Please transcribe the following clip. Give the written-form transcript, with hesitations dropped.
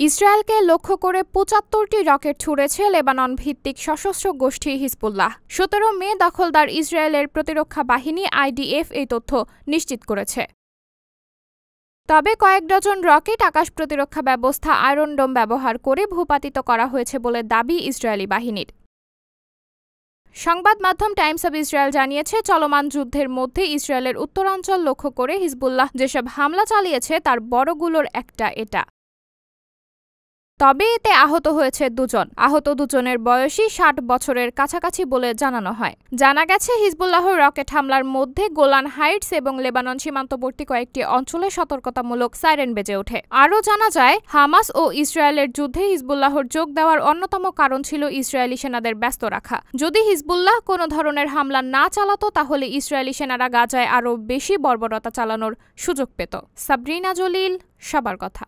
ইসরায়েলকে লক্ষ্য করে ৭৫টি রকেট ছুড়েছে লেবানন ভিত্তিক সশস্ত্র গোষ্ঠী হিজবুল্লাহ। ১৭ মে দখলদার ইসরায়েলের প্রতিরক্ষা বাহিনী আইডিএফ এই তথ্য নিশ্চিত করেছে। তবে কয়েক ডজন রকেট আকাশ প্রতিরক্ষা ব্যবস্থা আয়রন ডোম ব্যবহার করে ভূপাতিত করা হয়েছে বলে দাবি ইসরায়েলি বাহিনীর। সংবাদ মাধ্যম টাইমস অব ইসরায়েল জানিয়েছে, চলমান যুদ্ধের মধ্যে ইসরায়েলের উত্তরাঞ্চল লক্ষ্য করে হিজবুল্লাহ যেসব হামলা চালিয়েছে তার বড়গুলোর একটা এটা। তবে এতে আহত হয়েছে দুজন। আহত দুজনের বয়সই ৬০ বছরের কাছাকাছি বলে জানানো হয়। জানা গেছে, হিজবুল্লাহর রকেট হামলার মধ্যে গোলান হাইটস এবং লেবানন সীমান্তবর্তী কয়েকটি অঞ্চলে সতর্কতামূলক সাইরেন বেজে ওঠে। আরও জানা যায়, হামাস ও ইসরায়েলের যুদ্ধে হিজবুল্লাহর যোগ দেওয়ার অন্যতম কারণ ছিল ইসরায়েলি সেনাদের ব্যস্ত রাখা। যদি হিজবুল্লাহ কোনো ধরনের হামলা না চালাতো তাহলে ইসরায়েলি সেনারা গাজায় আরও বেশি বর্বরতা চালানোর সুযোগ পেত। সাবরিনা জলিল, সবার কথা।